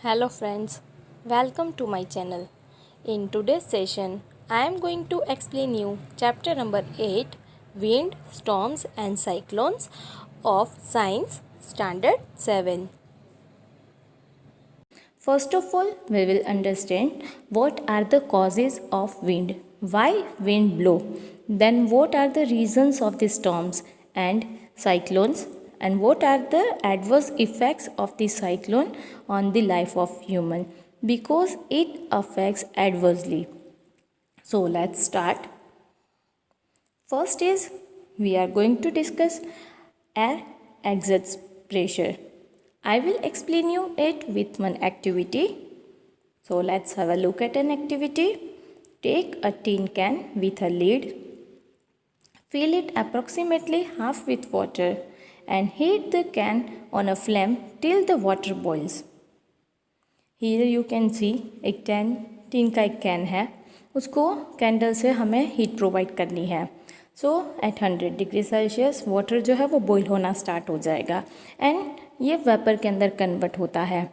Hello friends, welcome to my channel. In today's session, I am going to explain you chapter number 8 Wind, Storms and Cyclones of Science Standard 7. First of all, we will understand what are the causes of wind, why wind blow, then what are the reasons of the storms and cyclones, and what are the adverse effects of the cyclone on the life of human because it affects adversely. So let's start. First is we are going to discuss air exits pressure. I will explain you it with one activity. So let's have a look at an activity. Take a tin can with a lid, fill it approximately half with water and heat the can on a flame till the water boils. Here you can see एक tin का एक can है, उसको candle से हमें heat provide करनी है. सो eight 100 degree Celsius water जो है वो बॉईल होना स्टार्ट हो जाएगा एंड ये वेपर के अंदर कन्वर्ट होता है.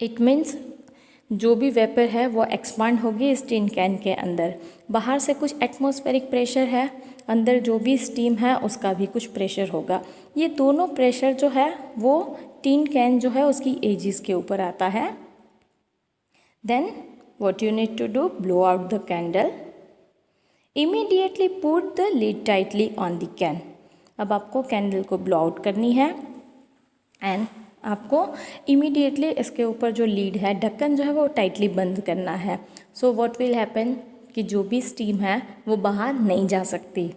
इट मीन्स जो भी वेपर है वो एक्सपांड होगी इस टीन कैन के अंदर. बाहर से कुछ एटमॉस्फेरिक प्रेशर है, अंदर जो भी स्टीम है उसका भी कुछ प्रेशर होगा. ये दोनों प्रेशर जो है वो टीन कैन जो है उसकी एजिस के ऊपर आता है. Then what you need to do, blow out the candle, immediately put the lid tightly on the can. अब आपको कैंडल को ब्लो आउट करनी है एंड आपको इमीडिएटली इसके ऊपर जो लीड है, ढक्कन जो है वो टाइटली बंद करना है. सो व्हाट विल हैपन कि जो भी स्टीम है वो बाहर नहीं जा सकती.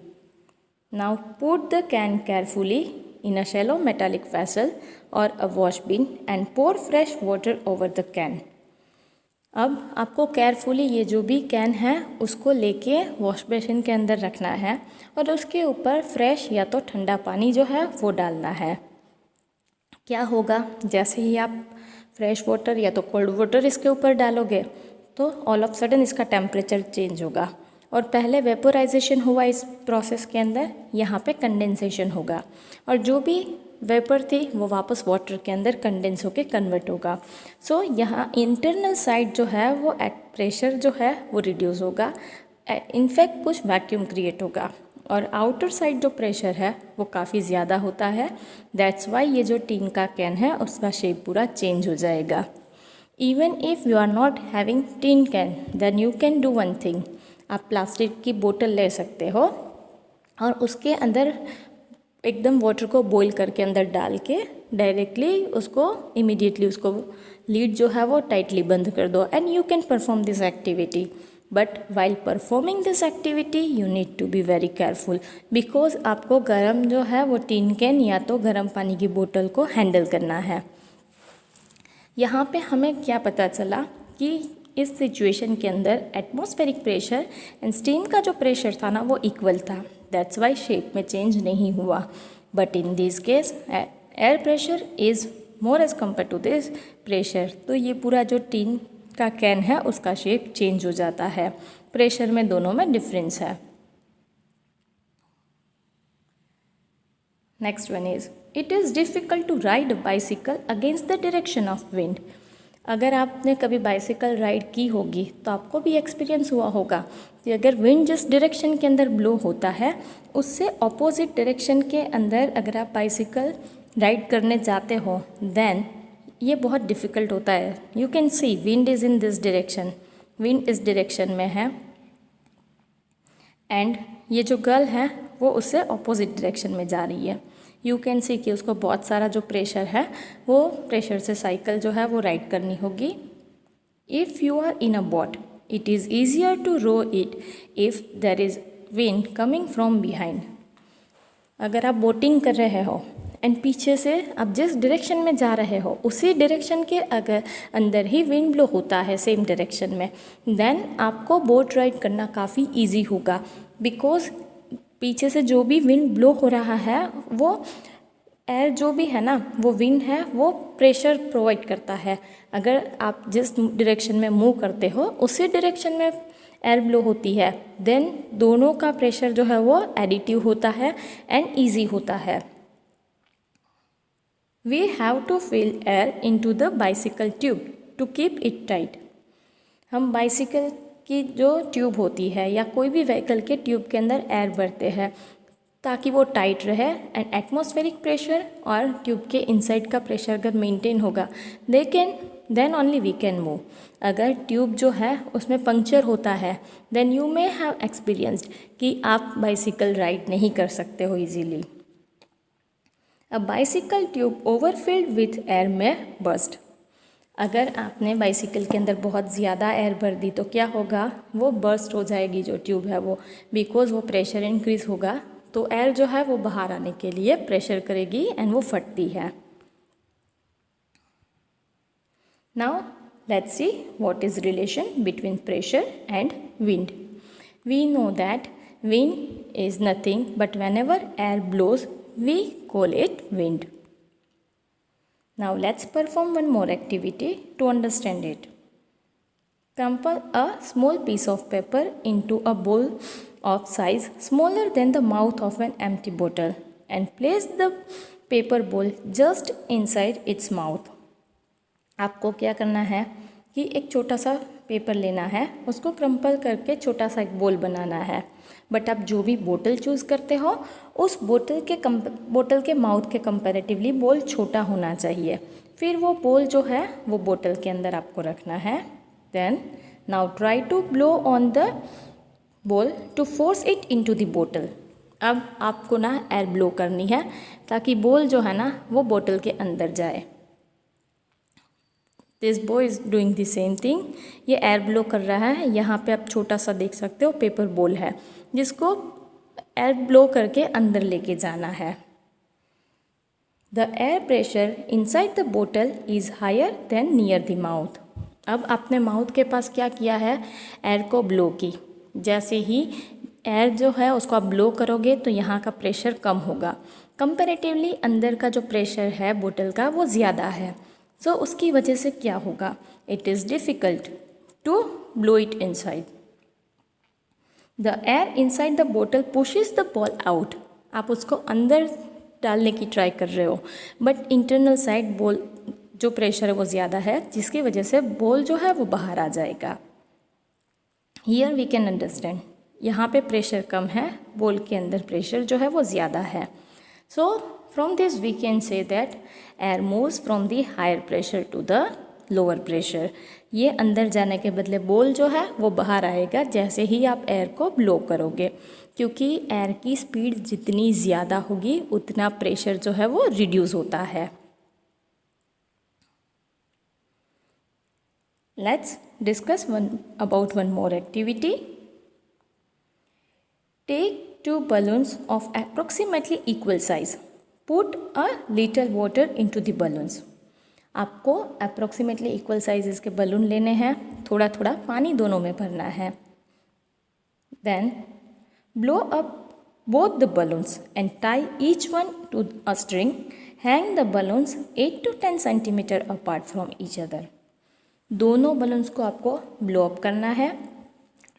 Now put the can carefully in a shallow metallic vessel or a wash bin and pour fresh water over the can. अब आपको केयरफुली ये जो भी कैन है उसको लेके वॉश बेसिन के अंदर रखना है और उसके ऊपर फ्रेश या तो ठंडा पानी जो है वो डालना है. क्या होगा, जैसे ही आप फ्रेश वाटर या तो कोल्ड वाटर इसके ऊपर डालोगे तो ऑल ऑफ सडन इसका टेम्परेचर चेंज होगा और पहले वेपोराइजेशन हुआ इस प्रोसेस के अंदर, यहाँ पे कंडेंसेशन होगा और जो भी वेपर थी वो वापस वाटर के अंदर कंडेंस होके कन्वर्ट होगा. सो यहाँ इंटरनल साइड जो है वो प्रेशर जो है वो रिड्यूस होगा, इनफैक्ट कुछ वैक्यूम क्रिएट होगा और आउटर साइड जो प्रेशर है वो काफ़ी ज़्यादा होता है. दैट्स वाई ये जो टीन का कैन है उसका शेप पूरा चेंज हो जाएगा. Even if you are not having tin can then you can do one thing. आप प्लास्टिक की बोतल ले सकते हो और उसके अंदर एकदम वाटर को बॉईल करके अंदर डाल के डायरेक्टली उसको इमीडिएटली उसको लीड जो है वो टाइटली बंद कर दो and you can perform this activity. But while performing this activity you need to be very careful because आपको गर्म जो है वो टीन कैन या तो गर्म पानी की बोतल को हैंडल करना है. यहाँ पे हमें क्या पता चला कि इस सिचुएशन के अंदर एटमॉस्फेरिक प्रेशर एंड स्टीम का जो प्रेशर था ना वो इक्वल था. दैट्स वाई शेप में चेंज नहीं हुआ. But in this case air pressure is more as compare to this pressure. तो ये पूरा जो टीन का कैन है उसका शेप चेंज हो जाता है. प्रेशर में दोनों में डिफरेंस है. Next one is it is difficult to ride a bicycle against the direction of wind. अगर आपने कभी बाइसिकल राइड की होगी तो आपको भी एक्सपीरियंस हुआ होगा कि अगर विंड जिस डायरेक्शन के अंदर ब्लो होता है उससे अपोजिट डायरेक्शन के अंदर अगर आप बाइसिकल राइड करने जाते हो देन ये बहुत डिफ़िकल्ट होता है. You can C wind is in this direction, wind इस डायरेक्शन में है एंड ये जो गर्ल है वो उससे अपोजिट डायरेक्शन में जा रही है. यू कैन सी कि उसको बहुत सारा जो प्रेशर है वो प्रेशर से साइकिल जो है वो राइड करनी होगी. If you are in a boat it is easier to row it if there is wind coming from behind. अगर आप बोटिंग कर रहे हो एंड पीछे से आप जिस डायरेक्शन में जा रहे हो उसी डायरेक्शन के अगर अंदर ही विंड ब्लो होता है सेम डायरेक्शन में देन आपको बोट राइड करना काफ़ी इजी होगा बिकॉज पीछे से जो भी विंड ब्लो हो रहा है वो एयर जो भी है ना वो विंड है वो प्रेशर प्रोवाइड करता है. अगर आप जिस डायरेक्शन में मूव करते हो उसी डायरेक्शन में एयर ब्लो होती है देन दोनों का प्रेशर जो है वो एडिटिव होता है एंड ईजी होता है. We have to fill air into the bicycle tube to keep it tight. हम बाइसिकल की जो ट्यूब होती है या कोई भी व्हीकल के ट्यूब के अंदर एयर भरते हैं ताकि वो टाइट रहे, एंड एटमॉस्फेरिक प्रेशर और ट्यूब के इनसाइड का प्रेशर अगर मेंटेन होगा then only we can move. अगर ट्यूब जो है उसमें पंक्चर होता है then you may have experienced कि आप बाइसिकल राइड नहीं कर सकते हो easily. A bicycle tube overfilled with air may burst. अगर आपने बाइसिकल के अंदर बहुत ज़्यादा एयर भर दी तो क्या होगा, वो बर्स्ट हो जाएगी जो ट्यूब है वो, बिकॉज वो प्रेशर इंक्रीज होगा तो एयर जो है वो बाहर आने के लिए प्रेशर करेगी एंड वो फटती है। Now let's see what is relation between pressure and wind. We know that wind is nothing but whenever air blows we call it wind. Now let's perform one more activity to understand it. Crumple a small piece of paper into a bowl of size smaller than the mouth of an empty bottle and place the paper bowl just inside its mouth. आपको क्या करना है कि एक छोटा सा paper लेना है, उसको क्रम्पल करके छोटा सा एक बोल बनाना है, बट आप जो भी बोतल चूज़ करते हो उस बोतल के माउथ के कंपैरेटिवली बोल छोटा होना चाहिए। फिर वो बोल जो है वो बोतल के अंदर आपको रखना है। Then now try to blow on the ball to force it into the बोतल। अब आपको ना एयर ब्लो करनी है ताकि बोल जो है ना वो बोतल के अंदर जाए। This boy is doing the same thing. ये एयर ब्लो कर रहा है। यहाँ पे आप छोटा सा देख सकते हो पेपर बोल है जिसको एयर ब्लो करके अंदर लेके जाना है। The air pressure inside the बोतल is higher than near the mouth. अब आपने माउथ के पास क्या किया है, एयर को ब्लो की। जैसे ही एयर जो है उसको आप ब्लो करोगे तो यहाँ का प्रेशर कम होगा, कंपैरेटिवली अंदर का जो प्रेशर है बोतल का वो ज़्यादा है। सो उसकी वजह से क्या होगा, it is difficult to blow it inside. The air inside the बोतल पुशेस द बॉल आउट। आप उसको अंदर डालने की ट्राई कर रहे हो बट इंटरनल साइड बॉल जो प्रेशर है वो ज़्यादा है जिसकी वजह से बॉल जो है वो बाहर आ जाएगा। हियर वी कैन अंडरस्टैंड, यहाँ पे प्रेशर कम है, बॉल के अंदर प्रेशर जो है वो ज़्यादा है। So from this we can say that air moves from the higher pressure to the lower pressure. ये अंदर जाने के बदले बॉल जो है वो बाहर आएगा जैसे ही आप एयर को ब्लो करोगे, क्योंकि एयर की स्पीड जितनी ज़्यादा होगी उतना प्रेशर जो है वो रिड्यूस होता है। Let's discuss about one more activity. Take 2 balloons of approximately equal size. Put a little water into the balloons. आपको अप्रोक्सीमेटली इक्वल साइजेस के बलून लेने हैं, थोड़ा थोड़ा पानी दोनों में भरना है। Then blow up both the balloons and tie each one to a string. Hang the balloons 8 to 10 centimetre apart from each other. दोनों बलून्स को आपको ब्लो अप करना है,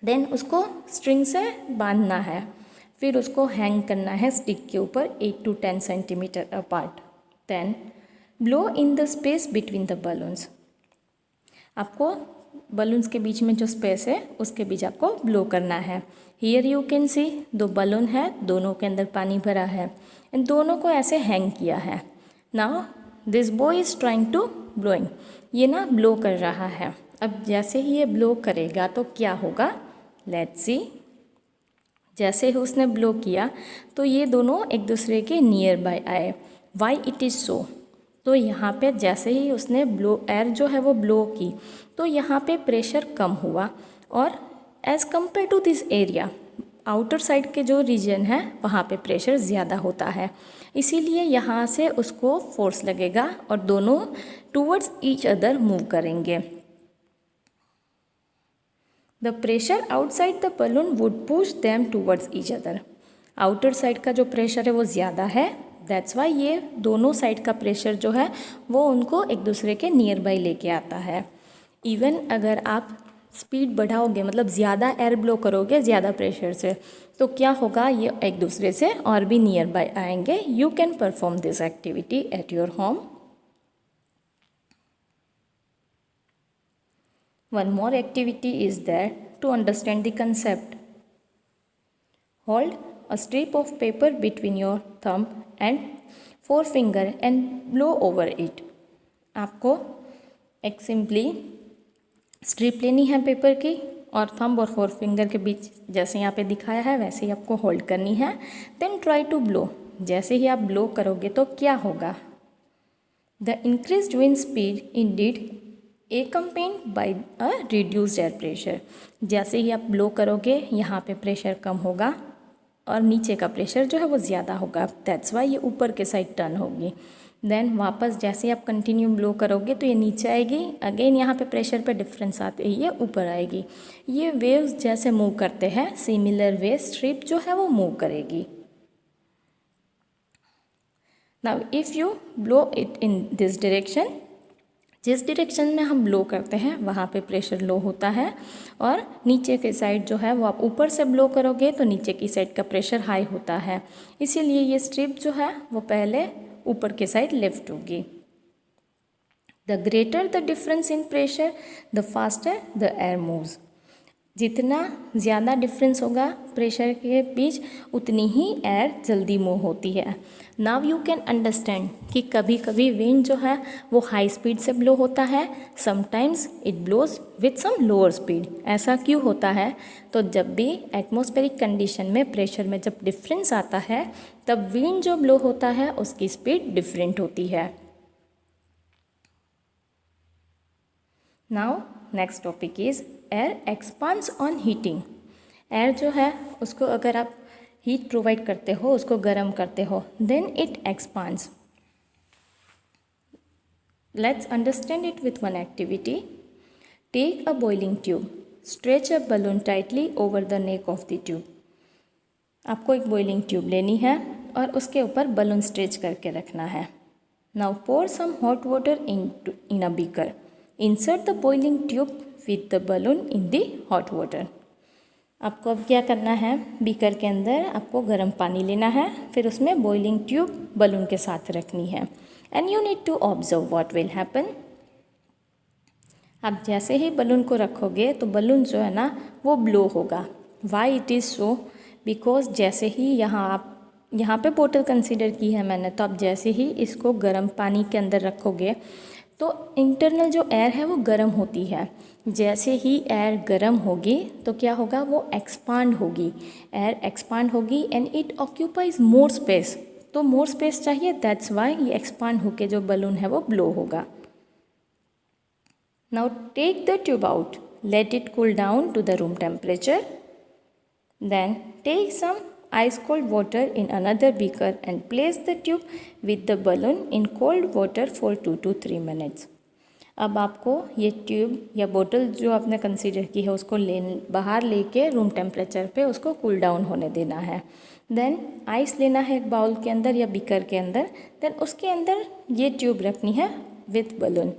देन उसको स्ट्रिंग से बांधना है, फिर उसको हैंग करना है स्टिक के ऊपर 8 to 10 centimetre apart. Then blow in the space between the balloons. आपको बलून्स के बीच में जो स्पेस है उसके बीच आपको ब्लो करना है। Here you can C 2 balloon है, दोनों के अंदर पानी भरा है एंड दोनों को ऐसे हैंग किया है। Now this boy is trying to blowing. ये ना ब्लो कर रहा है। अब जैसे ही ये ब्लो करेगा तो क्या होगा, लेट्स सी। जैसे ही उसने ब्लो किया तो ये दोनों एक दूसरे के नियर बाय आए। वाई इट इज़ सो, तो यहाँ पे जैसे ही उसने ब्लो एयर जो है वो ब्लो की तो यहाँ पे प्रेशर कम हुआ और as compare to this area outer side के जो रीजन है वहाँ पे प्रेशर ज़्यादा होता है, इसीलिए यहाँ से उसको फोर्स लगेगा और दोनों टूवर्ड्स ईच अदर मूव करेंगे। The pressure outside the balloon would push them towards each other. Outer side का जो प्रेशर है वो ज़्यादा है, दैट्स वाई ये दोनों साइड का प्रेशर जो है वो उनको एक दूसरे के नियर बाई लेके आता है। इवन अगर आप स्पीड बढ़ाओगे मतलब ज़्यादा एयर ब्लो करोगे ज़्यादा प्रेशर से तो क्या होगा, ये एक दूसरे से और भी नियर बाय आएंगे। You can perform this activity at your home. One more activity is there to understand the concept. Hold a strip of paper between your thumb and forefinger and blow over it. आपको एक simply strip लेनी है paper की और thumb और four finger के बीच जैसे यहाँ पे दिखाया है वैसे ही आपको होल्ड करनी है. Then try to blow. जैसे ही आप ब्लो करोगे तो क्या होगा? The increased wind speed indeed accompanied by a reduced air pressure. जैसे ही आप ब्लो करोगे यहाँ पे प्रेशर कम होगा और नीचे का प्रेशर जो है वो ज़्यादा होगा. दैट्स वाई ये ऊपर के साइड टर्न होगी. देन वापस जैसे ही आप कंटिन्यू ब्लो करोगे तो ये नीचे आएगी. अगेन यहाँ पे प्रेशर पे डिफरेंस आते ही ये ऊपर आएगी. ये वेव्स जैसे मूव करते हैं सिमिलर वे स्ट्रिप जो है वो मूव करेगी. Now if you blow it in this direction, जिस डायरेक्शन में हम ब्लो करते हैं वहाँ पे प्रेशर लो होता है और नीचे के साइड जो है वो आप ऊपर से ब्लो करोगे तो नीचे की साइड का प्रेशर हाई होता है. इसीलिए ये स्ट्रिप जो है वो पहले ऊपर के साइड लिफ्ट होगी. The greater the difference in pressure the faster the air moves. जितना ज़्यादा डिफरेंस होगा प्रेशर के बीच उतनी ही एयर जल्दी मूव होती है. नाउ यू कैन अंडरस्टैंड कि कभी कभी विंड जो है वो हाई स्पीड से ब्लो होता है, sometimes it blows with some lower speed. ऐसा क्यों होता है? तो जब भी एटमॉस्फेरिक कंडीशन में प्रेशर में जब डिफरेंस आता है तब विंड जो ब्लो होता है उसकी स्पीड डिफरेंट होती है. Now next topic is air expands on heating. Air जो है उसको अगर आप हीट प्रोवाइड करते हो, उसको गर्म करते हो, then it expands. Let's understand it with one activity. Take a boiling tube, stretch a balloon tightly over the neck of the tube. आपको एक बॉइलिंग ट्यूब लेनी है और उसके ऊपर बलून स्ट्रेच करके रखना है. Now pour some hot water in a beaker. Insert the boiling tube with the balloon in the hot water. आपको अब क्या करना है, बीकर के अंदर आपको गर्म पानी लेना है, फिर उसमें बॉइलिंग ट्यूब बलून के साथ रखनी है. And you need to observe what will happen. आप जैसे ही बलून को रखोगे तो बलून जो है ना वो ब्लो होगा. Why it is so? Because जैसे ही यहाँ पे बोतल कंसीडर की है मैंने, तो आप जैसे ही इसको गर्म पानी के अंदर रखोगे तो इंटरनल जो एयर है वो गर्म होती है. जैसे ही एयर गर्म होगी तो क्या होगा, वो एक्सपांड होगी. एयर एक्सपांड होगी and it occupies more space. तो मोर स्पेस चाहिए, दैट्स वाई ये एक्सपांड होके जो बलून है वो ब्लो होगा. Now take the tube out, let it cool down to the room temperature. Then take some ice cold water in another beaker and place the tube with the balloon in cold water for 2 to 3 minutes. अब आपको ये tube या बोतल जो आपने consider की है उसको बाहर लेके रूम टेम्परेचर पे उसको कूल डाउन होने देना है. देन आइस लेना है एक बाउल के अंदर या बीकर के अंदर. देन उसके अंदर ये ट्यूब रखनी है with balloon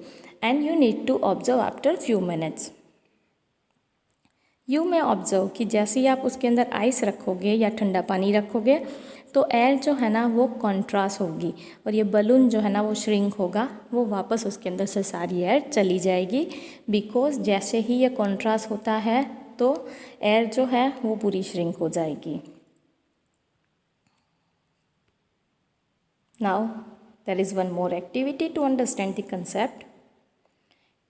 and you need to observe after few minutes. You may observe कि जैसे ही आप उसके अंदर आइस रखोगे या ठंडा पानी रखोगे तो एयर जो है ना वो कॉन्ट्रास्ट होगी और ये बलून जो है ना वो श्रिंक होगा, वो वापस उसके अंदर से सारी एयर चली जाएगी. बिकॉज जैसे ही ये कॉन्ट्रास्ट होता है तो एयर जो है वो पूरी श्रिंक हो जाएगी. Now there is one more activity to understand the concept.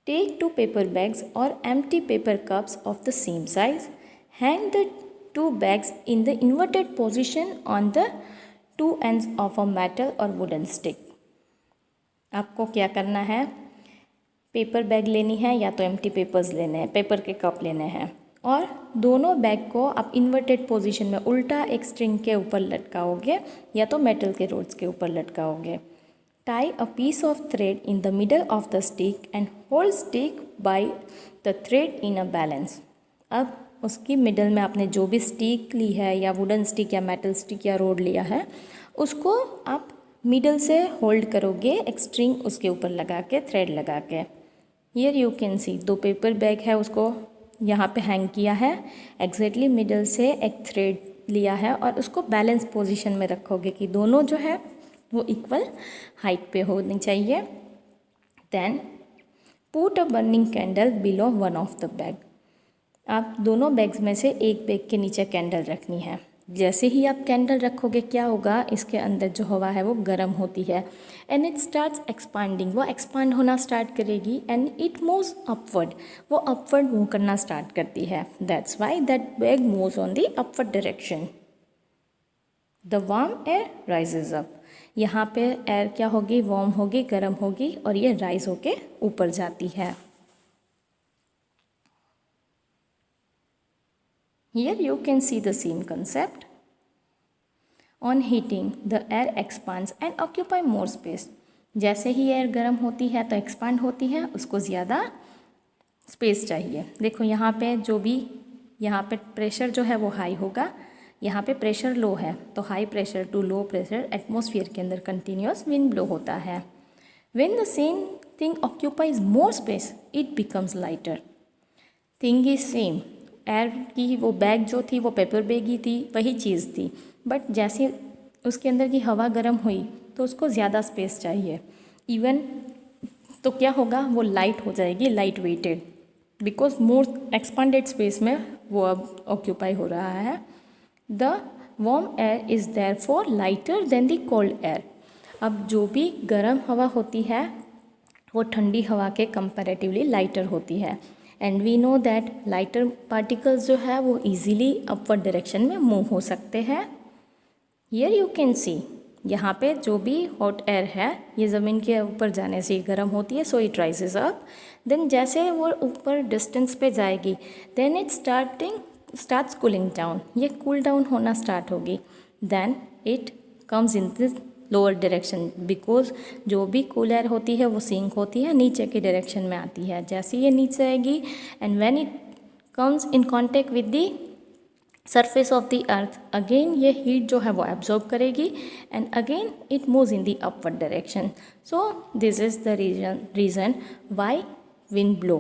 Take 2 paper bags or empty paper cups of the same size. Hang the 2 bags in the inverted position on the 2 ends of a metal or wooden stick. आपको क्या करना है, paper bag लेनी है या तो empty papers लेने हैं, पेपर के कप लेने हैं और दोनों बैग को आप इन्वर्टेड पोजीशन में उल्टा एक स्ट्रिंग के ऊपर लटकाओगे या तो मेटल के रोड्स के ऊपर लटकाओगे. Tie a piece of thread in the middle of the stick and hold stick by the thread in a balance. अब उसकी मिडल में आपने जो भी स्टिक ली है या वुडन स्टिक या मेटल स्टिक या रोड लिया है उसको आप मिडल से होल्ड करोगे एक स्ट्रिंग उसके ऊपर लगा के, थ्रेड लगा के. Here you can C 2 paper bag है उसको यहाँ पे हैंग किया है, एग्जैक्टली मिडल से एक थ्रेड लिया है और उसको बैलेंस पोजीशन में रखोगे कि दोनों जो है वो इक्वल हाइट पे होनी चाहिए. Then put a burning candle below one of the bag. आप दोनों बैग्स में से एक बैग के नीचे कैंडल रखनी है। जैसे ही आप कैंडल रखोगे क्या होगा, इसके अंदर जो हवा है वो गर्म होती है एंड इट स्टार्ट्स एक्सपांडिंग, वो एक्सपांड होना स्टार्ट करेगी एंड इट मूव्स अपवर्ड, वो अपवर्ड मूव करना स्टार्ट करती है। That's why that bag moves on the upward direction. The warm air rises up, यहाँ पे एयर क्या होगी, वार्म होगी, गर्म होगी और ये राइज होके ऊपर जाती है। Here you can see the same concept. On heating, the air expands and occupy more space. जैसे ही एयर गर्म होती है तो एक्सपांड होती है, उसको ज़्यादा स्पेस चाहिए। देखो यहाँ पे जो भी यहाँ पे प्रेशर जो है वो हाई होगा, यहाँ पे प्रेशर लो है, तो high pressure to low pressure atmosphere के अंदर कंटिन्यूस विंड ब्लो होता है। When the same thing occupies more space, it becomes lighter. Thing is same. Air की वो बैग जो थी वो पेपर बैग ही थी, वही चीज़ थी, बट जैसे उसके अंदर की हवा गर्म हुई तो उसको ज़्यादा स्पेस चाहिए। इवन तो क्या होगा, वो लाइट हो जाएगी, light weighted, because more expanded space में वो अब ऑक्यूपाई हो रहा है। The warm air is therefore lighter than the cold air. अब जो भी गर्म हवा होती है वो ठंडी हवा के कंपैरेटिवली लाइटर होती है and we know that lighter particles जो है वो इजीली अपवर्ड डायरेक्शन में मूव हो सकते हैं। हियर यू कैन सी, यहाँ पे जो भी हॉट एयर है ये ज़मीन के ऊपर जाने से गर्म होती है, so it rises up. Then जैसे वो ऊपर डिस्टेंस पे जाएगी then it starts cooling down, ये कूल डाउन होना स्टार्ट होगी। Then it comes in this lower direction, because जो भी कूल एयर होती है वो सिंक होती है, नीचे की डायरेक्शन में आती है। जैसे ये नीचे आएगी and when it comes in contact with the surface of the earth, again ये हीट जो है वो एब्जॉर्ब करेगी and again it moves in the upward direction. So this is the reason why wind blow.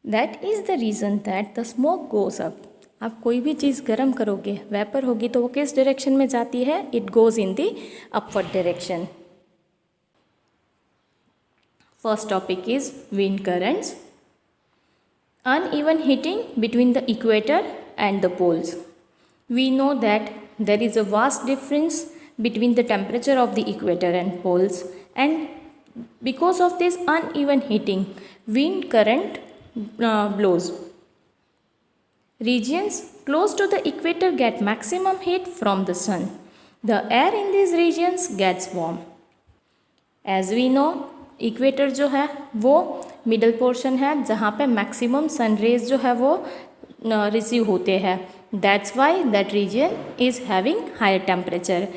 That is the reason that the smoke goes up. आप कोई भी चीज़ गर्म करोगे, वेपर होगी तो वो किस डायरेक्शन में जाती है, it goes in the upward direction. First topic is wind currents. Uneven heating between the equator and the poles. We know that there is a vast difference between the temperature of the equator and poles, and because of this uneven heating, wind current blows. Regions close to the equator get maximum heat from the sun. The air in these regions gets warm. As we know, equator जो है वो middle portion है जहाँ पे maximum sun rays जो है वो receive होते हैं। That's why that region is having higher temperature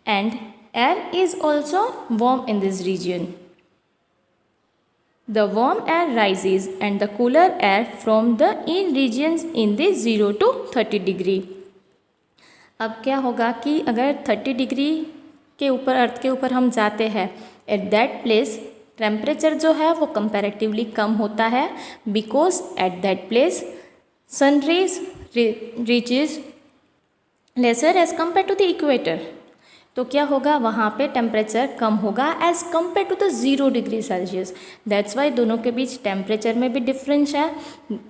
and air is also warm in this region. The warm air rises and the cooler air from the in regions in this 0 to 30 degree. अब क्या होगा कि अगर 30 degree के ऊपर अर्थ के ऊपर हम जाते हैं, एट दैट प्लेस टेम्परेचर जो है वो कंपैरेटिवली कम होता है, because at that place sun rays reaches lesser as compare to the equator. तो क्या होगा, वहाँ पे टेम्परेचर कम होगा as compare to the 0 degree Celsius. That's why दोनों के बीच टेम्परेचर में भी डिफरेंस है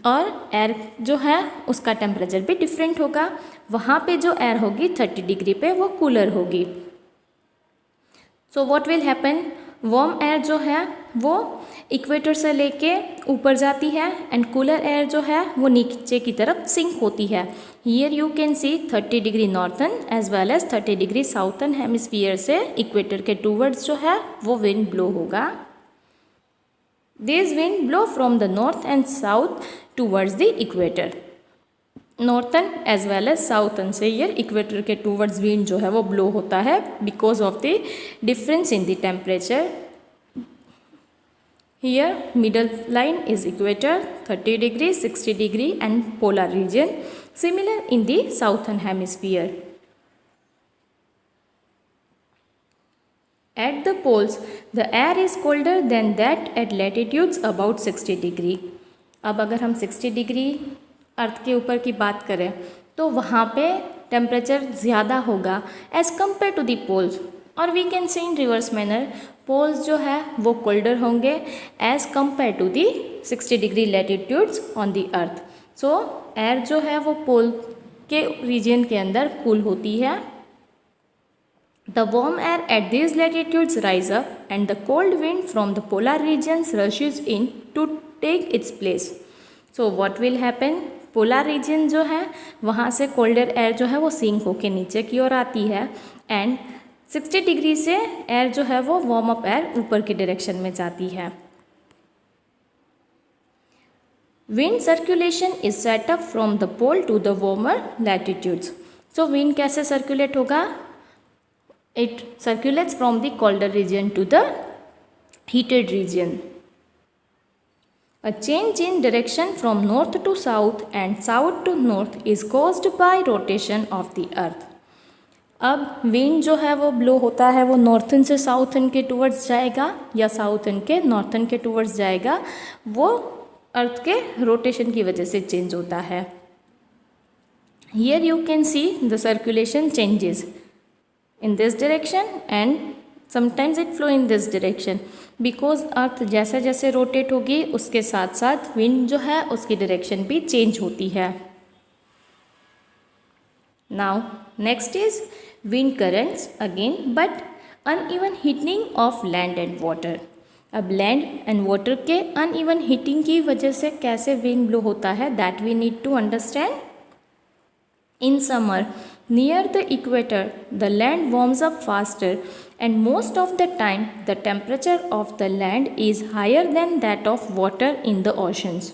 और एयर जो है उसका टेम्परेचर भी डिफरेंट होगा। वहाँ पे जो एयर होगी 30 डिग्री पे वो कूलर होगी। सो what will happen, warm air जो है वो इक्वेटर से लेके ऊपर जाती है एंड कूलर एयर जो है वो नीचे की तरफ सिंक होती है। Here you can see 30 degree northern as well as 30 degree southern hemisphere से इक्वेटर के टूवर्ड्स जो है वो विंड ब्लो होगा। This wind blow from the north and south towards the equator. Northern as well as southern से ईयर equator के towards wind जो है वो ब्लो होता है because of the difference in the temperature. Here middle line is equator 30 degree 60 degree and polar region similar in the southern hemisphere. At the poles the air is colder than that at latitudes about 60 degree. अब अगर हम 60 degree अर्थ के ऊपर की बात करें तो वहाँ पे टेम्परेचर ज़्यादा होगा as compare to the poles. और we can say in reverse manner poles जो है वो कोल्डर होंगे as compare to the 60 degree latitudes on the earth. So air जो है वो पोल के रीजन के अंदर कूल होती है। The warm air at these latitudes rise up and the cold wind from the polar regions rushes in to take its place. So what will happen? Polar region जो है वहाँ से कोल्डर एयर जो है वो sink होके नीचे की ओर आती है एंड 60 डिग्री से एयर जो है वो वार्म अप एयर ऊपर की डायरेक्शन में जाती है। Wind circulation is set up from the pole to the warmer latitudes. So wind कैसे सर्कुलेट होगा? It circulates from the colder region to the heated region. A change in direction from north to south and south to north is caused by rotation of the earth. अब wind जो है वो blow होता है वो northern से southern के towards जाएगा या साउथन के नॉर्थन के टूवर्ड्स जाएगा, वो अर्थ के रोटेशन की वजह से चेंज होता है। Here you can see the circulation changes in this direction and sometimes it flow in this direction because अर्थ जैसे जैसे रोटेट होगी उसके साथ साथ विंड जो है उसकी डायरेक्शन भी चेंज होती है। Now next is wind currents again but uneven heating of land and water. अब लैंड एंड वाटर के अनइवन हीटिंग की वजह से कैसे विंड ब्लो होता है that we need to understand. In summer, near the equator, the land warms up faster and most of the time the temperature of the land is higher than that of water in the oceans.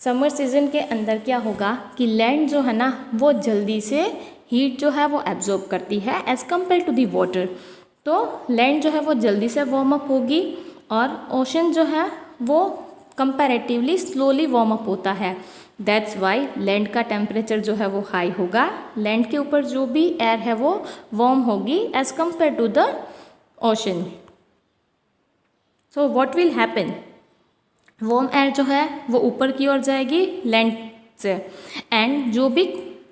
Summer season के अंदर क्या होगा कि land जो है ना वो जल्दी से हीट जो है वो एब्जॉर्ब करती है as compare to the water. तो लैंड जो है वो जल्दी से वार्म अप होगी और ओशन जो है वो कंपैरेटिवली स्लोली वार्म अप होता है। दैट्स वाई लैंड का टेम्परेचर जो है वो हाई होगा, लैंड के ऊपर जो भी एयर है वो वार्म होगी as compare to the ocean. So what will happen? Warm air जो है वो ऊपर की ओर जाएगी लैंड से एंड जो भी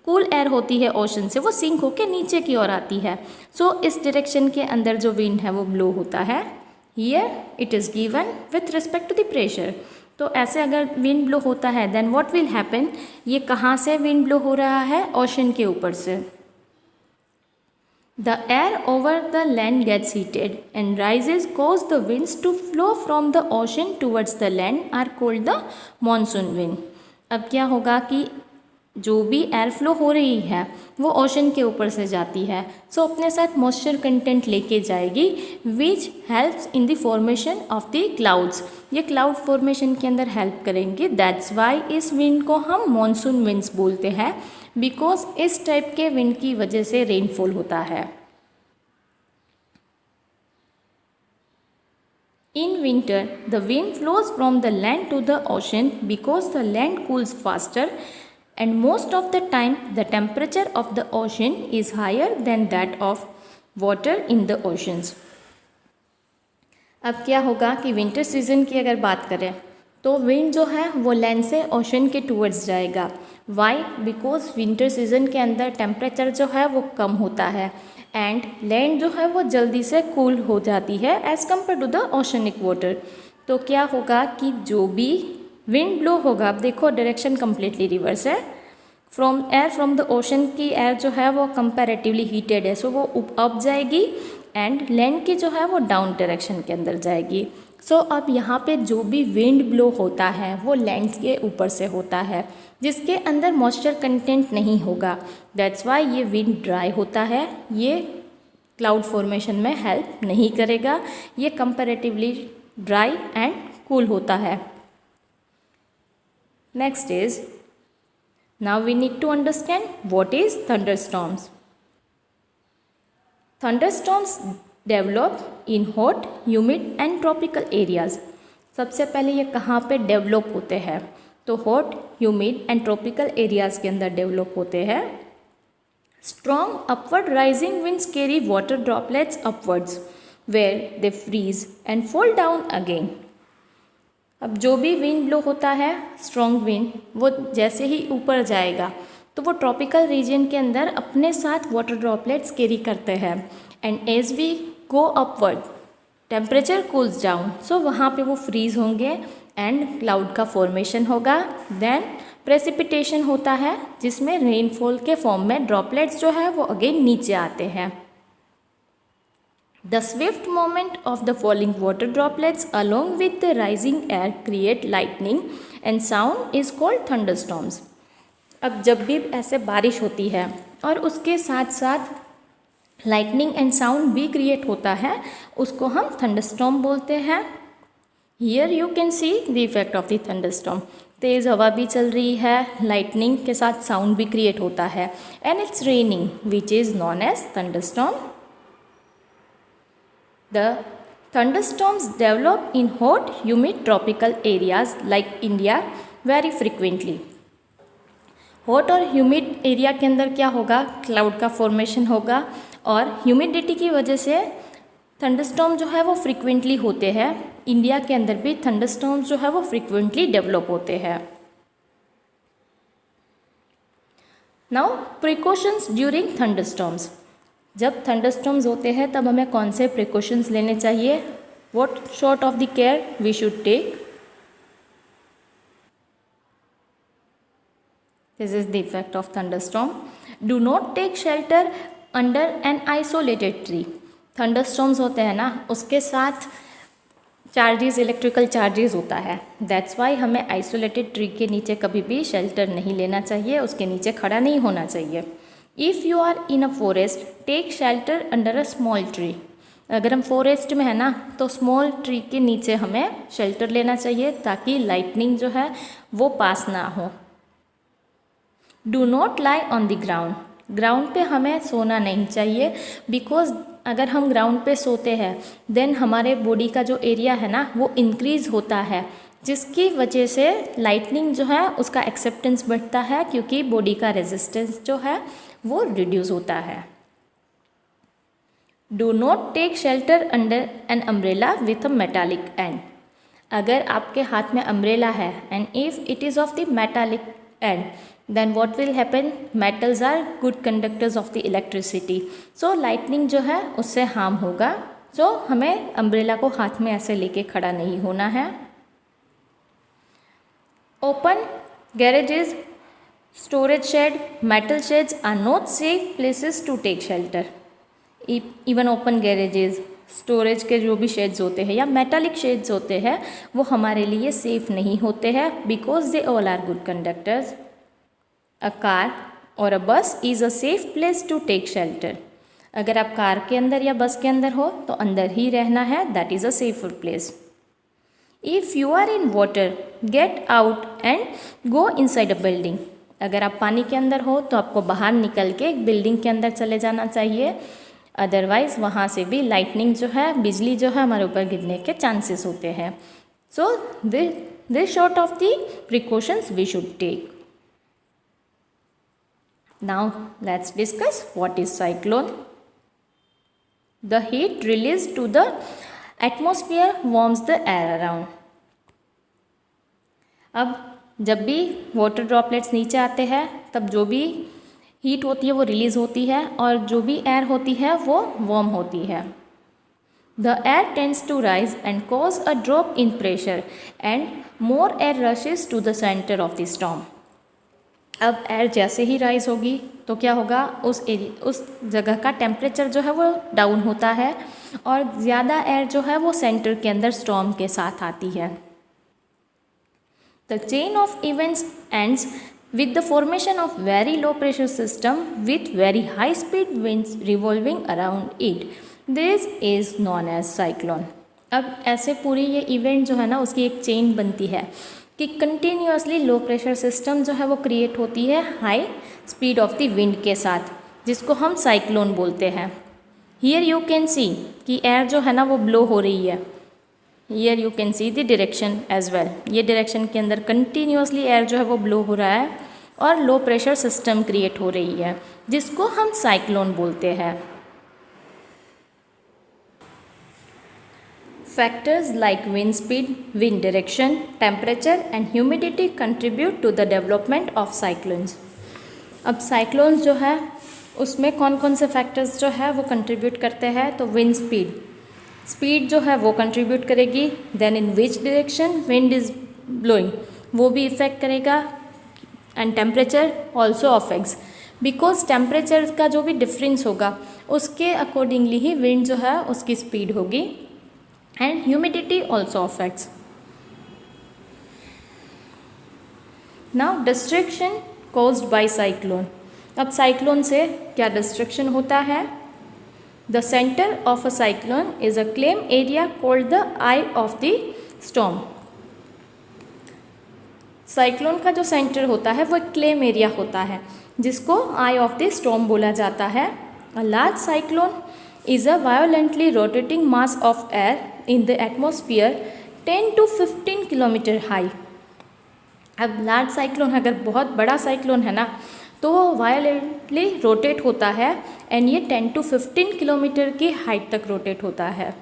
कूल एयर होती है ओशन से वो सिंक होके नीचे की ओर आती है। सो इस डायरेक्शन के अंदर जो विंड है वो ब्लो होता है। Here it is given with respect to the pressure. तो ऐसे अगर विंड ब्लो होता है देन व्हाट विल हैपन? ये कहाँ से विंड ब्लो हो रहा है? ओशन के ऊपर से। The air over the land gets heated and rises cause the winds to flow from the ocean towards the land are called the monsoon wind. अब क्या होगा कि जो भी एयर फ्लो हो रही है वो ओशन के ऊपर से जाती है, सो अपने साथ मॉइस्चर कंटेंट लेके जाएगी which helps in the formation of the clouds. ये क्लाउड फॉर्मेशन के अंदर हेल्प करेंगे। दैट्स वाई इस विंड को हम मॉनसून विंड्स बोलते हैं बिकॉज इस टाइप के विंड की वजह से रेनफॉल होता है। In winter, the wind flows from the land to the ocean because the land cools faster and most of the time the temperature of the ocean is higher than that of water in the oceans. अब क्या होगा कि winter season की अगर बात करें तो wind जो है वो लैंड से ओशन के टूवर्ड्स जाएगा। वाई? बिकॉज विंटर सीजन के अंदर टेम्परेचर जो है वो कम होता है एंड लैंड जो है वो जल्दी से कूल हो जाती है as compare to the oceanic water. तो क्या होगा कि जो भी विंड ब्लो होगा, अब देखो डायरेक्शन कम्प्लीटली रिवर्स है। फ्रॉम द ओशन की एयर जो है वो कंपैरेटिवली हीटेड है, सो वो अप जाएगी एंड लैंड की जो है वो डाउन डायरेक्शन के अंदर जाएगी। सो अब यहाँ पे जो भी विंड ब्लो होता है वो लैंड के ऊपर से होता है जिसके अंदर मॉइस्चर कंटेंट नहीं होगा। दैट्स वाई ये विंड ड्राई होता है, ये क्लाउड फॉर्मेशन में हेल्प नहीं करेगा, ये कंपैरेटिवली ड्राई एंड कूल होता है। Next is now we need to understand what is thunderstorms. Thunderstorms develop in hot, humid and tropical areas. सबसे पहले ये कहाँ पे डेवलप होते हैं? तो hot, humid and tropical areas के अंदर डेवलप होते हैं। Strong upward rising winds carry water droplets upwards where they freeze and fall down again. अब जो भी विंड ब्लो होता है, स्ट्रॉन्ग विंड, वो जैसे ही ऊपर जाएगा तो वो ट्रॉपिकल रीजन के अंदर अपने साथ वाटर ड्रॉपलेट्स कैरी करते हैं and as we go upward temperature cools down, so वहाँ पे वो फ्रीज होंगे एंड क्लाउड का फॉर्मेशन होगा। देन प्रेसिपिटेशन होता है जिसमें रेनफॉल के फॉर्म में ड्रॉपलेट्स जो है वो अगेन नीचे आते हैं। The swift movement of the falling water droplets along with the rising air create lightning and sound is called thunderstorms. अब जब भी ऐसे बारिश होती है और उसके साथ साथ लाइटनिंग एंड साउंड भी क्रिएट होता है, उसको हम थंडरस्टॉर्म बोलते हैं। Here you can see the effect of the thunderstorm. तेज़ हवा भी चल रही है, लाइटनिंग के साथ साउंड भी क्रिएट होता है and it's raining which is known as thunderstorm. The thunderstorms develop in hot, humid tropical areas like India very frequently. Hot और ह्यूमिड एरिया के अंदर क्या होगा, क्लाउड का फॉर्मेशन होगा और ह्यूमिडिटी की वजह से थंडरस्टॉर्म जो है वो फ्रीक्वेंटली होते हैं। इंडिया के अंदर भी थंडरस्टॉर्म्स जो है वो फ्रीक्वेंटली डेवलप होते हैं। Now precautions during thunderstorms. जब थंडरस्टॉर्म्स होते हैं तब हमें कौन से प्रिकॉशंस लेने चाहिए? What sort of the care we should take? This is the effect of thunderstorm. Do not take shelter under an isolated tree. Thunderstorms होते हैं ना, उसके साथ चार्जेस, इलेक्ट्रिकल चार्जेस होता है। दैट्स वाई हमें आइसोलेटेड ट्री के नीचे कभी भी शेल्टर नहीं लेना चाहिए, उसके नीचे खड़ा नहीं होना चाहिए। If you are in a forest take shelter under a small tree. अगर हम फॉरेस्ट में है ना तो स्मॉल ट्री के नीचे हमें शेल्टर लेना चाहिए ताकि लाइटनिंग जो है वो पास ना हो। Do not lie on the ground. Ground पे हमें सोना नहीं चाहिए, बिकॉज अगर हम ग्राउंड पे सोते हैं देन हमारे बॉडी का जो एरिया है ना वो इंक्रीज़ होता है, जिसकी वजह से लाइटनिंग जो है उसका एक्सेप्टेंस बढ़ता है क्योंकि बॉडी का रेजिस्टेंस जो है वो रिड्यूस होता है। Do not take shelter under an umbrella with a metallic end. अगर आपके हाथ में अम्ब्रेला है and if it is of the metallic end then what will happen, metals are good conductors of the electricity, so lightning जो है उससे harm होगा। सो हमें अम्ब्रेला को हाथ में ऐसे लेके खड़ा नहीं होना है। Open garages, storage shed, metal sheds are not safe places to take shelter. Even open garages, storage के जो भी शेड्स होते हैं या मेटालिक शेड्स होते हैं वो हमारे लिए सेफ़ नहीं होते हैं, because they all are good conductors. A car or a bus is a safe place to take shelter. अगर आप कार के अंदर या बस के अंदर हो तो अंदर ही रहना है, that is a safer place. If you are in water get out and go inside a building. अगर आप पानी के अंदर हो तो आपको बाहर निकल के एक बिल्डिंग के अंदर चले जाना चाहिए, अदरवाइज़ वहाँ से भी लाइटनिंग जो है, बिजली जो है हमारे ऊपर गिरने के चांसेस होते हैं। So this sort of the precautions we should take. Now let's discuss what is cyclone. The heat release to the atmosphere warms the air around. अब जब भी वाटर ड्रॉपलेट्स नीचे आते हैं तब जो भी हीट होती है वो रिलीज़ होती है और जो भी एयर होती है वो वार्म होती है। The air tends to rise and cause a drop in pressure and more air rushes to the centre of the storm. अब एयर जैसे ही राइज होगी तो क्या होगा, उस जगह का टेम्परेचर जो है वो डाउन होता है और ज़्यादा एयर जो है वो सेंटर के अंदर स्टॉर्म के साथ आती है। The chain of events ends with the formation of very low pressure system with very high speed winds revolving around it. This is known as cyclone. अब ऐसे पूरी ये इवेंट जो है ना उसकी एक चेन बनती है कि कंटिन्यूसली लो प्रेशर सिस्टम जो है वो क्रिएट होती है high speed of the wind के साथ, जिसको हम साइक्लोन बोलते हैं। हियर यू कैन सी कि एयर जो है ना वो ब्लो हो रही है। Here you can see the direction as well. ये डायरेक्शन के अंदर कंटिन्यूसली एयर जो है वो ब्लो हो रहा है और लो प्रेशर सिस्टम क्रिएट हो रही है, जिसको हम साइक्लोन बोलते हैं। Factors like wind speed, wind direction, temperature and humidity contribute to the development of cyclones. अब साइक्लोन्स जो है उसमें कौन कौन से फैक्टर्स जो है वो कंट्रीब्यूट करते हैं, तो विंड स्पीड जो है वो कंट्रीब्यूट करेगी। Then in which direction wind is blowing, वो भी इफेक्ट करेगा। And temperature also affects, because temperature का जो भी डिफरेंस होगा उसके अकॉर्डिंगली ही विंड जो है उसकी स्पीड होगी। And humidity also affects. Now destruction caused by cyclone. अब साइक्लोन से क्या डिस्ट्रक्शन होता है? The centre of a cyclone is a claim area called the I of the storm. Cyclone का जो सेंटर होता है वो एक क्लेम एरिया होता है जिसको आई ऑफ द स्टॉर्म बोला जाता है। A large cyclone is a violently rotating mass of air in the atmosphere 10 to 15 kilometre high. अब लार्ज साइक्लोन, अगर बहुत बड़ा साइक्लोन है ना, तो वो वायोलेंटली रोटेट होता है एंड ये 10 to 15 किलोमीटर की हाइट तक रोटेट होता है।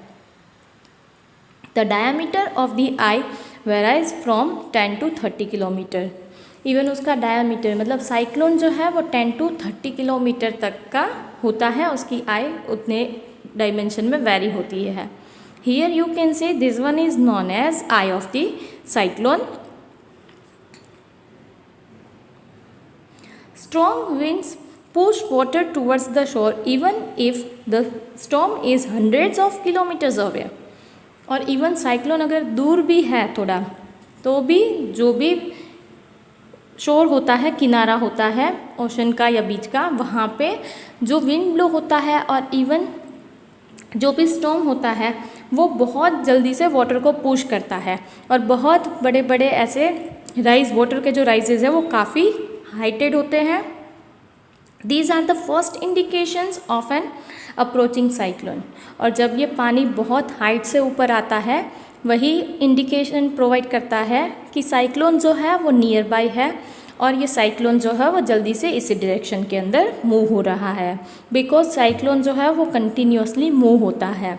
The diameter of the I varies from 10 to 30 kilometre. Even उसका डायमीटर मतलब साइक्लोन जो है वो 10 to 30 किलोमीटर तक का होता है, उसकी आई उतने डायमेंशन में वेरी होती है। Here you can say this one is known as eye of the cyclone. Strong winds push water towards the shore even if the storm is hundreds of kilometres away. और even cyclone अगर दूर भी है थोड़ा, तो भी जो भी शोर होता है, किनारा होता है ओशन का या बीच का, वहाँ पे जो विंड ब्लो होता है और इवन जो भी स्टॉर्म होता है वो बहुत जल्दी से वाटर को पुश करता है और बहुत बड़े बड़े ऐसे वाटर के जो राइजेज है वो काफ़ी हाइटेड होते हैं। These are the first indications of an approaching cyclone. और जब ये पानी बहुत हाइट से ऊपर आता है वही इंडिकेशन प्रोवाइड करता है कि साइक्लोन जो है वो नियर बाय है और ये साइक्लोन जो है वो जल्दी से इसी डायरेक्शन के अंदर मूव हो रहा है, बिकॉज साइक्लोन जो है वो कंटिन्यूसली मूव होता है।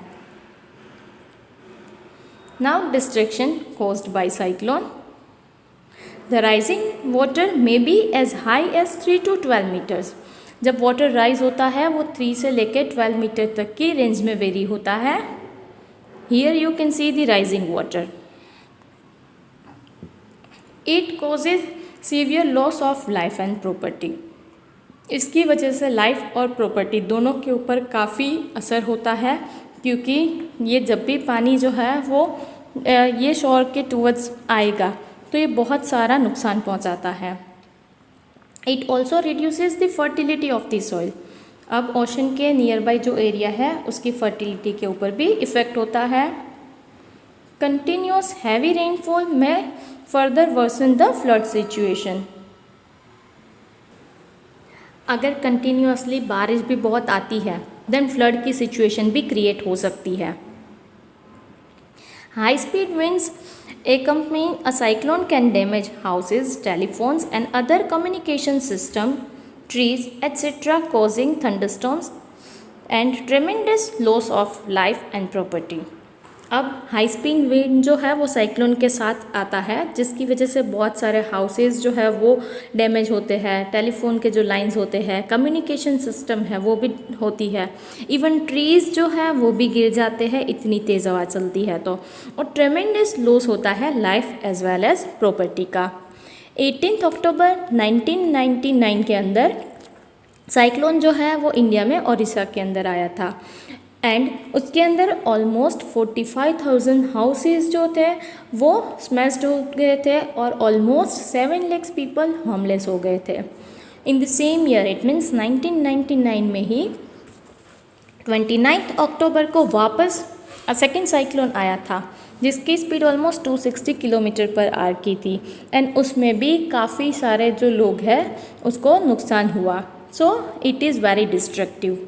Now destruction caused by cyclone. The rising water may be as high as 3 to 12 metres. जब वाटर राइज होता है वो 3 से लेकर 12 मीटर तक की रेंज में वेरी होता है। Here you can see the rising water. It causes severe loss of life and property. इसकी वजह से लाइफ और प्रॉपर्टी दोनों के ऊपर काफ़ी असर होता है, क्योंकि ये जब भी पानी जो है वो ये शोर के टूवर्ड्स आएगा तो ये बहुत सारा नुकसान पहुंचाता है। It also reduces the fertility of the soil. अब ओशन के नियर बाई जो एरिया है उसकी फर्टिलिटी के ऊपर भी इफ़ेक्ट होता है। कंटिन्यूस हैवी रेनफॉल में further worsen the flood situation. अगर कंटिन्यूसली बारिश भी बहुत आती है देन फ्लड की सिचुएशन भी क्रिएट हो सकती है। High speed winds accompanying a cyclone can damage houses, telephones and other communication system, trees, etc., causing thunderstorms and tremendous loss of life and property. अब हाई स्पीड विंड जो है वो cyclone के साथ आता है, जिसकी वजह से बहुत सारे हाउसेस जो है वो डैमेज होते हैं, टेलीफोन के जो लाइंस होते हैं, कम्युनिकेशन सिस्टम है वो भी होती है, इवन ट्रीज़ जो है वो भी गिर जाते हैं, इतनी तेज़ हवा चलती है तो। और ट्रेमेंडस लॉस होता है life as well as property का। 18 अक्टूबर 1999 के अंदर साइक्लोन जो है वो इंडिया में उड़ीसा के अंदर आया था एंड उसके अंदर ऑलमोस्ट 45,000 हाउसेस जो थे वो स्मैश्ड हो गए थे और ऑलमोस्ट 7 लाख पीपल होमलेस हो गए थे। In the same year, it means 1999 में ही 29 अक्टूबर को वापस सेकेंड साइक्लोन आया था जिसकी speed almost 260 kilometre per hour की थी एंड उसमें भी काफ़ी सारे जो लोग हैं उसको नुकसान हुआ। So it is very destructive.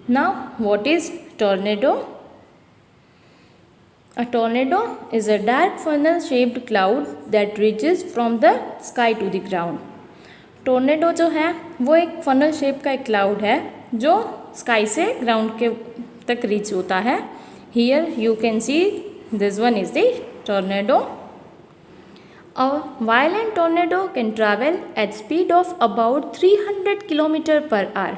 Now, what is tornado? A tornado is a dark funnel-shaped cloud that reaches from the sky to the ground. Tornado जो है वो एक funnel shape का एक cloud है जो sky से ground के तक reach होता है। Here you can see this one is the tornado. A violent tornado can travel at speed of about 300 kilometre per our.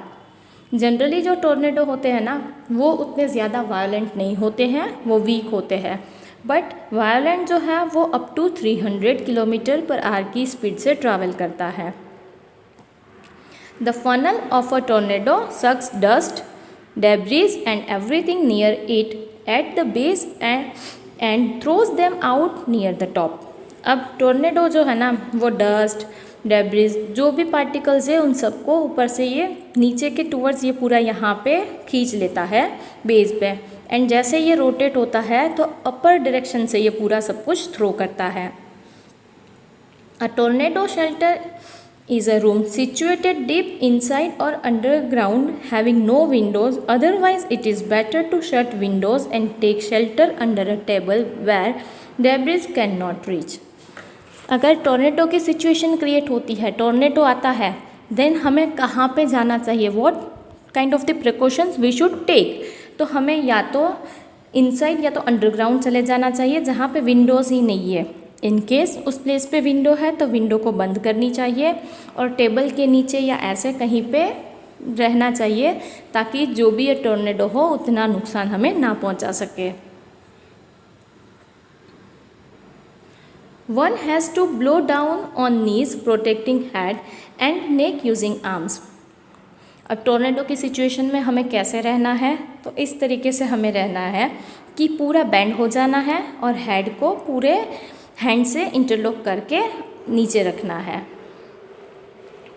Generally जो टोर्नेडो होते हैं ना वो उतने ज़्यादा वायलेंट नहीं होते हैं, वो वीक होते हैं, बट वायलेंट जो है वो up to 300 kilometre per hour की स्पीड से ट्रैवल करता है. The funnel of a tornado sucks dust, debris and everything near it at the base and throws them out near the top. अब tornado जो है ना वो डस्ट, डेब्रिस, जो भी पार्टिकल्स है उन सबको ऊपर से ये नीचे के टूवर्ड्स ये पूरा यहाँ पे खींच लेता है बेस पे, एंड जैसे ये रोटेट होता है तो अपर डायरेक्शन से ये पूरा सब कुछ थ्रो करता है. A tornado shelter is a room situated deep inside or underground having no windows. Otherwise it is better to shut windows and take shelter under a table where debris cannot reach. अगर tornado की situation create होती है, tornado आता है, then हमें कहाँ पे जाना चाहिए, what kind of the precautions we should take. तो हमें या तो इनसाइड या तो अंडरग्राउंड चले जाना चाहिए जहाँ पे विंडोज़ ही नहीं है. इन केस उस प्लेस पे विंडो है तो विंडो को बंद करनी चाहिए और टेबल के नीचे या ऐसे कहीं पे रहना चाहिए ताकि जो भी ये टोर्नेडो हो उतना नुकसान हमें ना पहुंचा सके. One has to blow down on knees protecting head and neck using arms. अब टोर्नेडो की सिचुएशन में हमें कैसे रहना है, तो इस तरीके से हमें रहना है कि पूरा बेंड हो जाना है और हेड को पूरे हैंड से इंटरलॉक करके नीचे रखना है.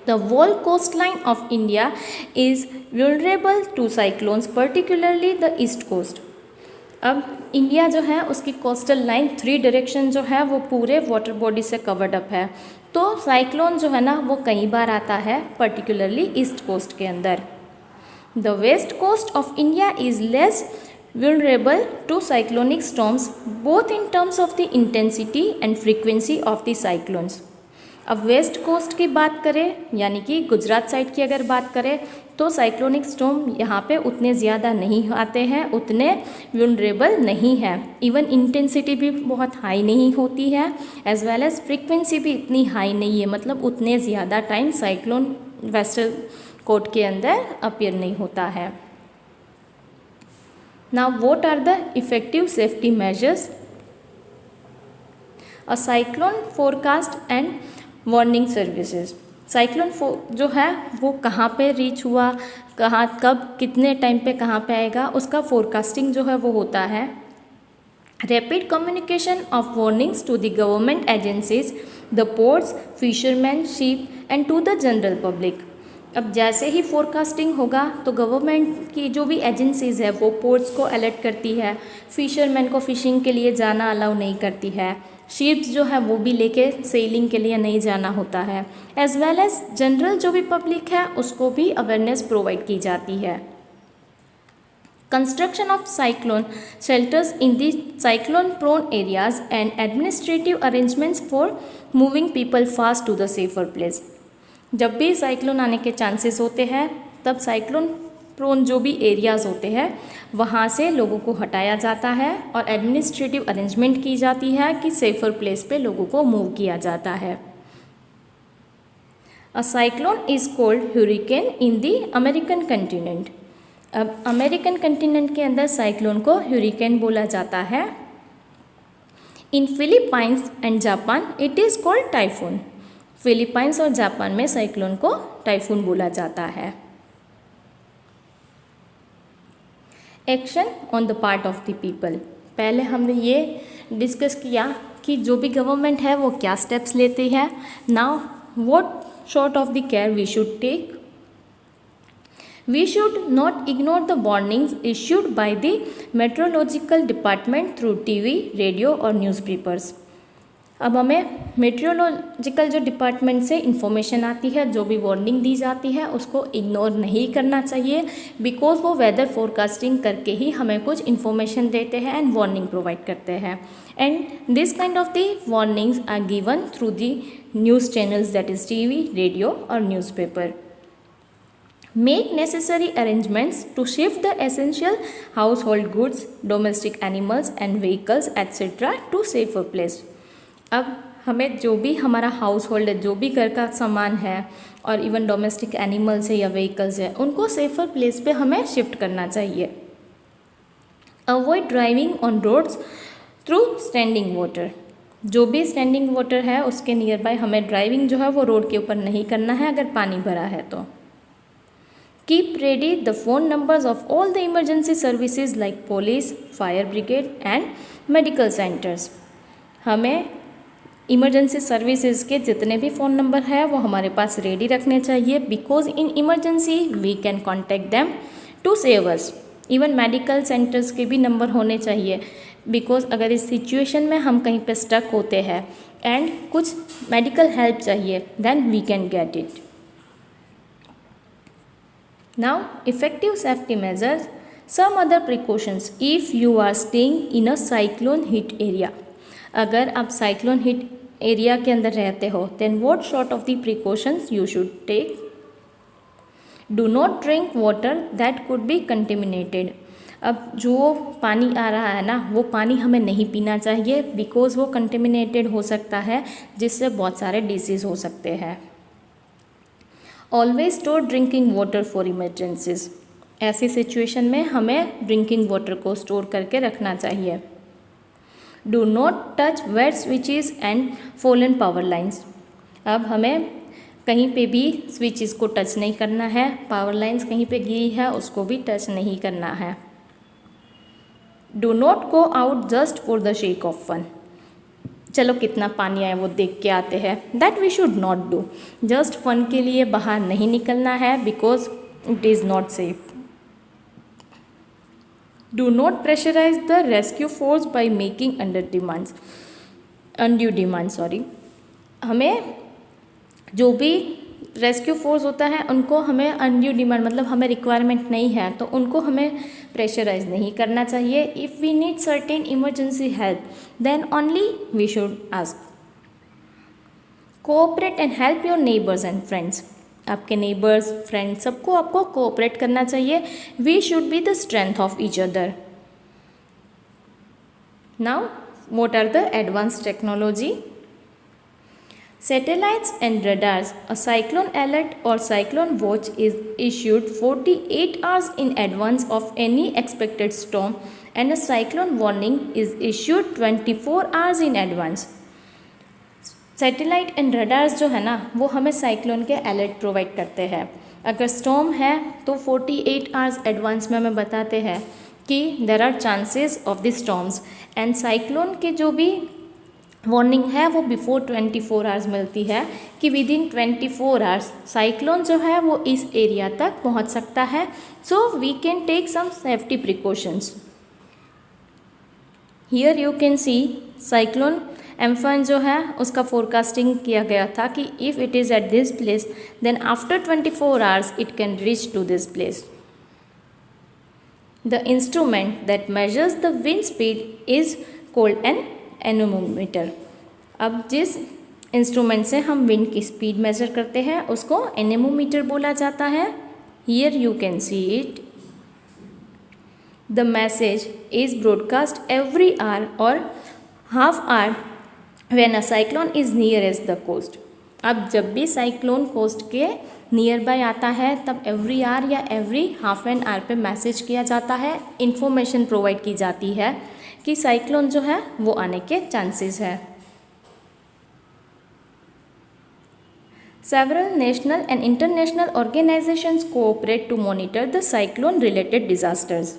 The whole coast line of India is vulnerable to cyclones, particularly the east coast. अब इंडिया जो है उसकी कोस्टल लाइन 3 डायरेक्शन जो है वो पूरे वाटर बॉडी से कवर्ड अप है, तो साइक्लोन जो है ना वो कई बार आता है, पर्टिकुलरली ईस्ट कोस्ट के अंदर. The west coast of India is less vulnerable to cyclonic storms both in terms of the intensity and frequency of the cyclones. अब वेस्ट कोस्ट की बात करें यानी कि गुजरात साइड की अगर बात करें तो साइक्लोनिक स्टॉर्म यहाँ पे उतने ज़्यादा नहीं आते हैं, उतने वल्नरेबल नहीं है. इवन इंटेंसिटी भी बहुत हाई नहीं होती है, एज वेल एज फ्रीक्वेंसी भी इतनी हाई नहीं है, मतलब उतने ज़्यादा टाइम साइक्लोन वेस्टर्न कोस्ट के अंदर अपीयर नहीं होता है. Now what are the effective safety measures? A cyclone forecast and warning services. Cyclone जो है वो कहाँ पे रीच हुआ, कहाँ कब कितने टाइम पे कहाँ पे आएगा, उसका फोरकास्टिंग जो है वो होता है. Rapid communication of warnings to the government agencies, the ports, fisherman, ship and to the general public. अब जैसे ही फोरकास्टिंग होगा तो गवर्नमेंट की जो भी एजेंसीज़ है वो पोर्ट्स को अलर्ट करती है, फिशरमैन को फ़िशिंग के लिए जाना अलाउ नहीं करती है, शिप्स जो है वो भी लेके सेलिंग के लिए नहीं जाना होता है, एज वेल एज जनरल जो भी पब्लिक है उसको भी अवेयरनेस प्रोवाइड की जाती है. Construction of cyclone shelters in the cyclone prone areas and administrative arrangements for moving people fast to the safer place. जब भी साइक्लोन आने के चांसेस होते हैं तब साइक्लोन प्रोन जो भी एरियाज़ होते हैं वहाँ से लोगों को हटाया जाता है और एडमिनिस्ट्रेटिव अरेंजमेंट की जाती है कि सेफर प्लेस पे लोगों को मूव किया जाता है. A cyclone is called hurricane in the American continent. अब अमेरिकन कंटिनेंट के अंदर साइक्लोन को ह्यूरिकेन बोला जाता है. In Philippines and Japan it is called typhoon. Philippines और जापान में साइक्लोन को टाइफून बोला जाता है. Action on the part of the people. पहले हमने ये डिस्कस किया कि जो भी गवर्नमेंट है वो क्या स्टेप्स लेती है. Now what sort of the care we should take. We should not ignore the warnings issued by the meteorological department through TV, radio और newspapers. अब हमें मेट्रोलॉजिकल जो डिपार्टमेंट से इंफॉर्मेशन आती है, जो भी वार्निंग दी जाती है उसको इग्नोर नहीं करना चाहिए, बिकॉज वो वेदर फोरकास्टिंग करके ही हमें कुछ इन्फॉर्मेशन देते हैं एंड वार्निंग प्रोवाइड करते हैं. And this kind of the warnings are given through the news channels that is TV, radio और newspaper. Make necessary arrangements to shift the essential household goods, domestic animals and vehicles etc. to safer place. अब हमें जो भी हमारा house hold है, जो भी घर का सामान है और इवन डोमेस्टिक एनिमल्स है या व्हीकल्स है, उनको सेफर प्लेस पे हमें शिफ्ट करना चाहिए। Avoid driving on roads through standing water. जो भी स्टैंडिंग वाटर है उसके नियर बाय हमें ड्राइविंग जो है वो रोड के ऊपर नहीं करना है अगर पानी भरा है तो। Keep ready the phone numbers of all the emergency services like police, fire brigade and medical centres. हमें इमरजेंसी सर्विसेज के जितने भी फ़ोन नंबर है वो हमारे पास रेडी रखने चाहिए, because in emergency we can contact them to save us. Even medical centres के भी नंबर होने चाहिए, बिकॉज अगर इस सिचुएशन में हम कहीं पे स्टक होते हैं एंड कुछ मेडिकल हेल्प चाहिए then we can get it. Now effective safety measures, some other precautions if you are staying in a cyclone hit area. अगर आप साइक्लोन हिट एरिया के अंदर रहते हो then what sort of the precautions you should take. Do not drink water that could be contaminated. अब जो पानी आ रहा है ना वो पानी हमें नहीं पीना चाहिए, बिकॉज वो कंटेमिनेटेड हो सकता है जिससे बहुत सारे डिसीज़ हो सकते हैं। Always store drinking water for emergencies. ऐसी सिचुएशन में हमें ड्रिंकिंग वाटर को स्टोर करके रखना चाहिए। Do not touch wet switches and fallen power lines. अब हमें कहीं पे भी स्विचेस को टच नहीं करना है, पावर लाइन्स कहीं पे गिरी है उसको भी टच नहीं करना है। Do not go out just for the sake of fun. चलो कितना पानी आए वो देख के आते हैं, that we should not do. Just fun के लिए बाहर नहीं निकलना है, because it is not safe. Do not pressurise the rescue force by making undue demand. हमें जो भी रेस्क्यू फोर्स होता है उनको हमें अनड्यू डिमांड मतलब हमें रिक्वायरमेंट नहीं है तो उनको हमें प्रेशराइज नहीं करना चाहिए। If we need certain emergency help then only we should ask. Cooperate and help your neighbours and friends. आपके नेबर्स, फ्रेंड्स सबको आपको कोऑपरेट करना चाहिए। We should be the strength of each other. Now what are the advance technology? Satellites and radars. A cyclone alert or cyclone watch is issued 48 hours in advance of any expected storm, and a cyclone warning is issued 24 hours in advance. Satellite and radars जो है ना वो हमें cyclone के alert provide करते हैं। अगर storm है तो 48 आवर्स एडवांस में हमें बताते हैं कि there are chances of the storms, and cyclone के जो भी वार्निंग है वो बिफोर 24 आवर्स मिलती है कि विद इन 24 आवर्स साइक्लोन जो है वो इस एरिया तक पहुंच सकता है। So we can take some safety precautions. Here you can see cyclone Amphan जो है उसका फोरकास्टिंग किया गया था कि if it is at this place then after 24 hours it can reach to this place. The instrument that measures the wind speed is called an anemometer. अब जिस instrument से हम विंड की स्पीड मेजर करते हैं उसको एनेमोमीटर बोला जाता है। Here you can see it. The message is broadcast every hour or half hour when a cyclone is nearest the coast. अब जब भी साइक्लोन कोस्ट के नियर बाय आता है तब एवरी आवर या एवरी हाफ एन आवर पे message किया जाता है, इंफॉर्मेशन प्रोवाइड की जाती है कि साइक्लोन जो है वो आने के चांसेस है। Several national and international organisations cooperate to monitor the cyclone related disasters.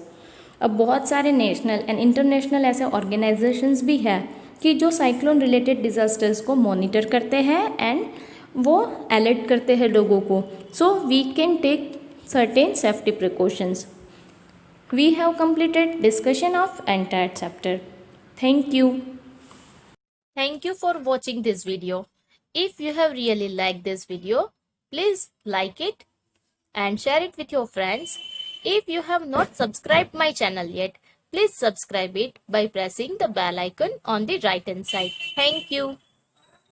अब बहुत सारे नेशनल एंड इंटरनेशनल ऐसे ऑर्गेनाइजेशंस भी हैं कि जो साइक्लोन रिलेटेड डिजास्टर्स को मॉनिटर करते हैं एंड वो अलर्ट करते हैं लोगों को। So we can take certain safety precautions. We have completed discussion of entire chapter. Thank you. Thank you for watching this video. If you have really liked this video, please like it and share it with your friends. If you have not subscribed my channel yet, please subscribe it by pressing the bell icon on the right hand side. Thank you.